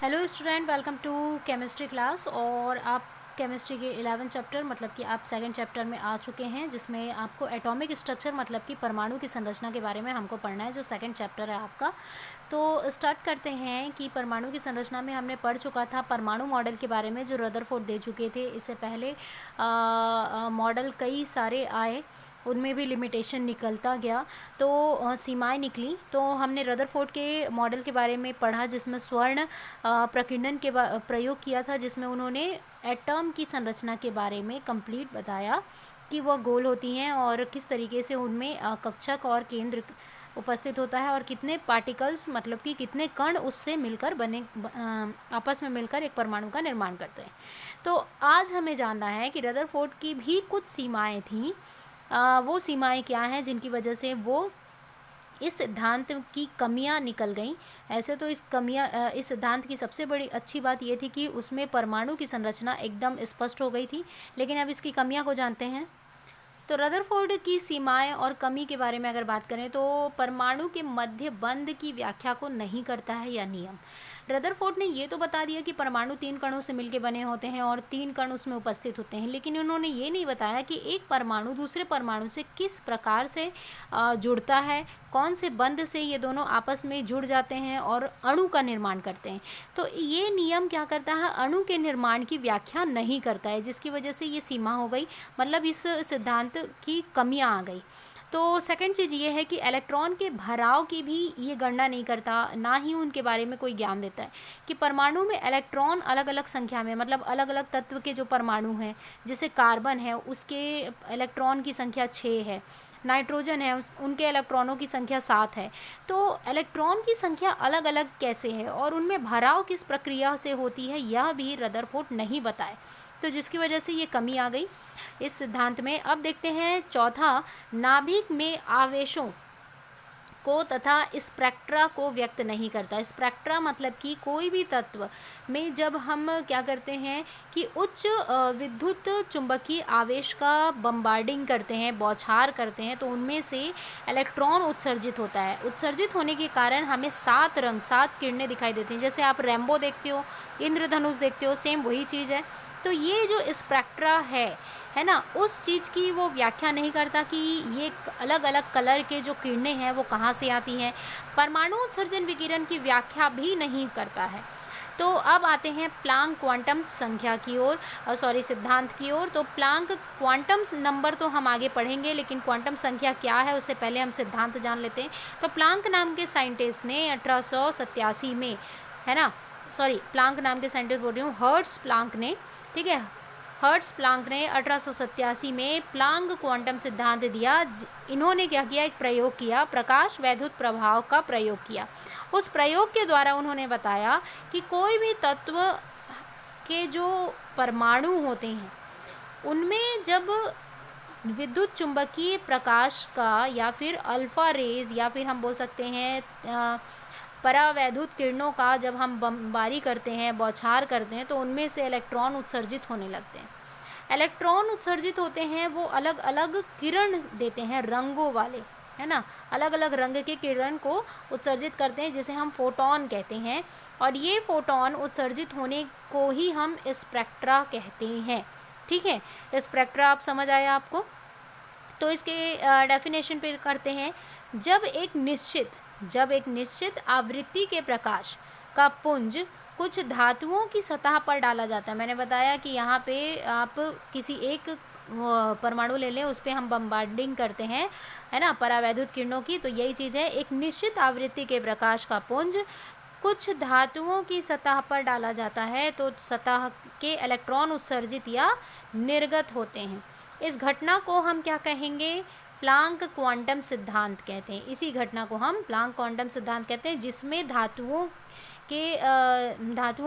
Hello student, welcome to chemistry class. और आप chemistry के 11 चैप्टर मतलब कि आप सेकंड चैप्टर में आ चुके हैं, जिसमें आपको एटॉमिक स्ट्रक्चर मतलब कि परमाणु की संरचना के बारे में हमको पढ़ना है, जो सेकंड चैप्टर है आपका। तो स्टार्ट करते हैं कि परमाणु की संरचना में हमने पढ़ चुका था परमाणु मॉडल के बारे में, जो रदरफोर्ड दे चुके थे। इससे पहले मॉडल कई सारे आए, उनमें भी लिमिटेशन निकलता गया, तो सीमाएं निकली। तो हमने रदरफोर्ड के मॉडल के बारे में पढ़ा, जिसमें स्वर्ण प्रकीर्णन के प्रयोग किया था, जिसमें उन्होंने एटम की संरचना के बारे में कंप्लीट बताया कि वह गोल होती हैं और किस तरीके से उनमें कक्षक और केंद्र उपस्थित होता है, और कितने पार्टिकल्स मतलब कि कितने कण उससे मिलकर आपस में मिलकर एक परमाणु का निर्माण करते हैं। तो आज हमें जानना है कि रदरफोर्ड की भी कुछ सीमाएं थीं। वो सीमाएं क्या हैं जिनकी वजह से वो इस सिद्धांत की कमियां निकल गईं। ऐसे तो इस सिद्धांत की सबसे बड़ी अच्छी बात ये थी कि उसमें परमाणु की संरचना एकदम स्पष्ट हो गई थी, लेकिन अब इसकी कमियां को जानते हैं। तो रदरफोर्ड की सीमाएं और कमी के बारे में अगर बात करें, तो परमाणु के मध्य बंध की व्याख्या को नहीं करता है यह नियम। रदरफोर्ड ने ये तो बता दिया कि परमाणु 3 कणों से मिलकर बने होते हैं और 3 कण उसमें उपस्थित होते हैं, लेकिन उन्होंने ये नहीं बताया कि एक परमाणु दूसरे परमाणु से किस प्रकार से जुड़ता है, कौन से बंध से ये दोनों आपस में जुड़ जाते हैं और अणु का निर्माण करते हैं। तो ये नियम क्या करता है, अणु के निर्माण की व्याख्या नहीं करता है, जिसकी वजह से ये सीमा हो गई, मतलब इस सिद्धांत की कमियां आ गई। तो सेकंड चीज़ ये है कि इलेक्ट्रॉन के भराव की भी ये गणना नहीं करता, ना ही उनके बारे में कोई ज्ञान देता है कि परमाणु में इलेक्ट्रॉन अलग अलग संख्या में, मतलब अलग अलग तत्व के जो परमाणु हैं, जैसे कार्बन है उसके इलेक्ट्रॉन की संख्या 6 है, नाइट्रोजन है उनके इलेक्ट्रॉनों की संख्या 7 है। तो इलेक्ट्रॉन की संख्या अलग अलग कैसे है और उनमें भराव किस प्रक्रिया से होती है, यह भी रदरफोर्ड नहीं बताए, तो जिसकी वजह से ये कमी आ गई इस सिद्धांत में। अब देखते हैं चौथा, नाभिक में आवेशों को तथा स्पेक्ट्रा को व्यक्त नहीं करता। स्पेक्ट्रा मतलब कि कोई भी तत्व में जब हम क्या करते हैं कि उच्च विद्युत चुंबकीय आवेश का बम्बार्डिंग करते हैं, बौछार करते हैं, तो उनमें से इलेक्ट्रॉन उत्सर्जित होता है। उत्सर्जित होने के कारण हमें 7 रंग 7 किरणें दिखाई देती हैं। जैसे आप रैम्बो देखते हो, इंद्रधनुष देखते हो, सेम वही चीज़ है। तो ये जो स्पेक्ट्रा है ना, उस चीज़ की वो व्याख्या नहीं करता कि ये अलग अलग कलर के जो किरणें हैं वो कहाँ से आती हैं। परमाणु उत्सर्जन विकिरण की व्याख्या भी नहीं करता है। तो अब आते हैं प्लांक क्वांटम संख्या की ओर, सिद्धांत की ओर। तो प्लांक क्वांटम नंबर तो हम आगे पढ़ेंगे, लेकिन क्वांटम संख्या क्या है उससे पहले हम सिद्धांत जान लेते हैं। तो प्लांक नाम के साइंटिस्ट ने 1887 में, है ना, प्लांक नाम के साइंटिस्ट बोल रही हूँ, हर्ट्स प्लांक ने, ठीक है, हर्ट्स प्लांक ने 1887 में प्लांक क्वांटम सिद्धांत दिया। इन्होंने क्या किया, एक प्रयोग किया, प्रकाश वैद्युत प्रभाव का प्रयोग किया। उस प्रयोग के द्वारा उन्होंने बताया कि कोई भी तत्व के जो परमाणु होते हैं उनमें जब विद्युत चुंबकीय प्रकाश का या फिर अल्फा रेज या फिर हम बोल सकते हैं परावैद्युत किरणों का जब हम बमबारी करते हैं, बौछार करते हैं, तो उनमें से इलेक्ट्रॉन उत्सर्जित होने लगते हैं। इलेक्ट्रॉन उत्सर्जित होते हैं, वो अलग अलग किरण देते हैं रंगों वाले, है ना, अलग अलग रंग के किरण को उत्सर्जित करते हैं, जिसे हम फोटोन कहते हैं। और ये फोटोन उत्सर्जित होने को ही हम स्पेक्ट्रा कहते हैं। ठीक है, स्पेक्ट्रा आप समझ आया आपको। तो इसके डेफिनेशन पे करते हैं। जब एक निश्चित आवृत्ति के प्रकाश का पुंज कुछ धातुओं की सतह पर डाला जाता है। मैंने बताया कि यहाँ पे आप किसी एक परमाणु ले लें, उस पर हम बम्बार्डिंग करते हैं, है ना, परावैद्युत किरणों की। तो यही चीज़ है, एक निश्चित आवृत्ति के प्रकाश का पुंज कुछ धातुओं की सतह पर डाला जाता है, तो सतह के इलेक्ट्रॉन उत्सर्जित या निर्गत होते हैं। इस घटना को हम क्या कहेंगे, प्लांक क्वांटम सिद्धांत कहते हैं। इसी घटना को हम प्लांक क्वांटम सिद्धांत कहते हैं, जिसमें धातुओं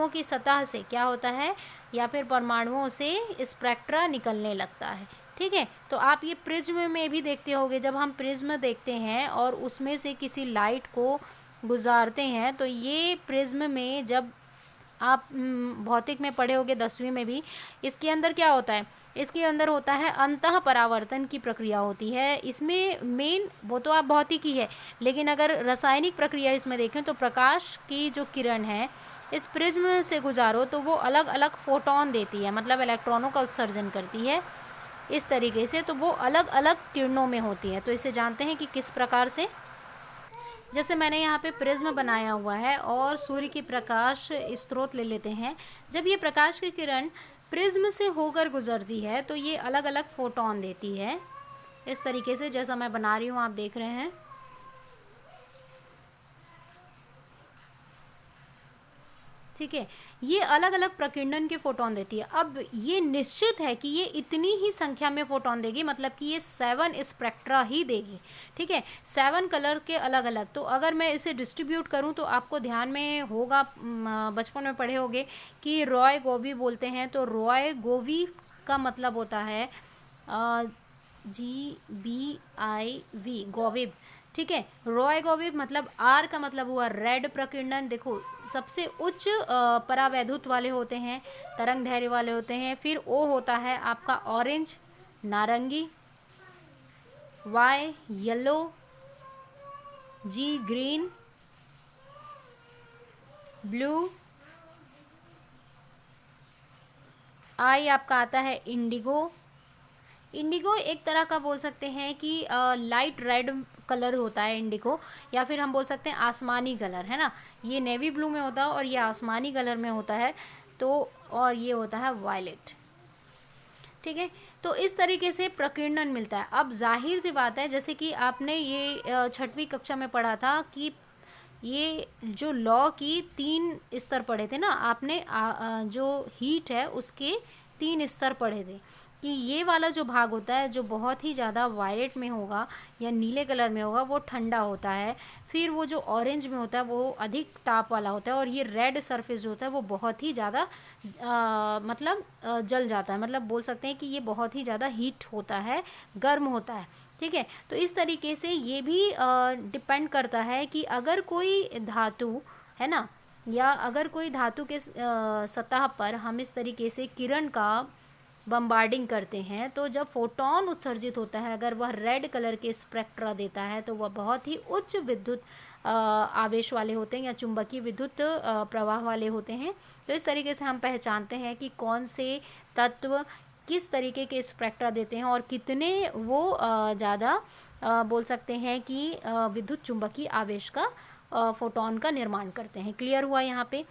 की सतह से क्या होता है, या फिर परमाणुओं से स्पेक्ट्रा निकलने लगता है। ठीक है, तो आप ये प्रिज्म में भी देखते होंगे, जब हम प्रिज्म देखते हैं और उसमें से किसी लाइट को गुजारते हैं, तो ये प्रिज्म में जब आप भौतिक में पढ़े होंगे 10वीं में भी, इसके अंदर क्या होता है, इसके अंदर होता है अंतः परावर्तन की प्रक्रिया होती है। इसमें मेन वो तो आप भौतिक ही है, लेकिन अगर रासायनिक प्रक्रिया इसमें देखें तो प्रकाश की जो किरण है इस प्रिज्म से गुजारो तो वो अलग अलग फोटोन देती है, मतलब इलेक्ट्रॉनों का उत्सर्जन करती है इस तरीके से, तो वो अलग अलग किरणों में होती है। तो इसे जानते हैं कि किस प्रकार से। जैसे मैंने यहाँ पे प्रिज्म बनाया हुआ है और सूर्य की प्रकाश स्रोत ले लेते हैं। जब ये प्रकाश की किरण प्रिज्म से होकर गुजरती है तो ये अलग अलग फोटोन देती है इस तरीके से, जैसा मैं बना रही हूँ आप देख रहे हैं। ठीक है, ये अलग अलग प्रकीर्णन के फोटोन देती है। अब ये निश्चित है कि ये इतनी ही संख्या में फोटोन देगी, मतलब कि ये 7 स्पेक्ट्रा ही देगी। ठीक है, 7 कलर के अलग अलग। तो अगर मैं इसे डिस्ट्रीब्यूट करूं तो आपको ध्यान में होगा, बचपन में पढ़े होंगे कि रॉय गोबी बोलते हैं। तो रॉय गोबी का मतलब होता है GBIV, गोविब। ठीक है, रॉय गोविब मतलब आर का मतलब हुआ रेड प्रकीर्णन। देखो सबसे उच्च परावैद्युत वाले होते हैं, तरंग धैर्य वाले होते हैं। फिर ओ होता है आपका ऑरेंज, नारंगी, वाई येलो, जी ग्रीन, ब्लू, आई आपका आता है इंडिगो। इंडिगो एक तरह का बोल सकते हैं कि लाइट रेड कलर होता है इंडिगो, या फिर हम बोल सकते हैं आसमानी कलर, है ना। ये नेवी ब्लू में होता है और ये आसमानी कलर में होता है। तो और ये होता है वायलेट। ठीक है, तो इस तरीके से प्रकीर्णन मिलता है। अब जाहिर सी बात है, जैसे कि आपने ये छठवीं कक्षा में पढ़ा था कि ये जो लॉ की 3 स्तर पढ़े थे ना आपने, जो हीट है उसके 3 स्तर पढ़े थे, कि ये वाला जो भाग होता है जो बहुत ही ज़्यादा वायलेट में होगा या नीले कलर में होगा वो ठंडा होता है। फिर वो जो ऑरेंज में होता है वो अधिक ताप वाला होता है, और ये रेड सरफेस जो होता है वो बहुत ही ज़्यादा मतलब जल जाता है, मतलब बोल सकते हैं कि ये बहुत ही ज़्यादा हीट होता है, गर्म होता है। ठीक है, तो इस तरीके से ये भी डिपेंड करता है कि अगर कोई धातु है ना, या अगर कोई धातु के सतह पर हम इस तरीके से किरण का बम्बार्डिंग करते हैं, तो जब फोटोन उत्सर्जित होता है अगर वह रेड कलर के स्पेक्ट्रा देता है तो वह बहुत ही उच्च विद्युत आवेश वाले होते हैं या चुंबकीय विद्युत प्रवाह वाले होते हैं। तो इस तरीके से हम पहचानते हैं कि कौन से तत्व किस तरीके के स्पेक्ट्रा देते हैं और कितने वो ज़्यादा बोल सकते हैं कि विद्युत चुंबकीय आवेश का फोटोन का निर्माण करते हैं। क्लियर हुआ यहाँ पे।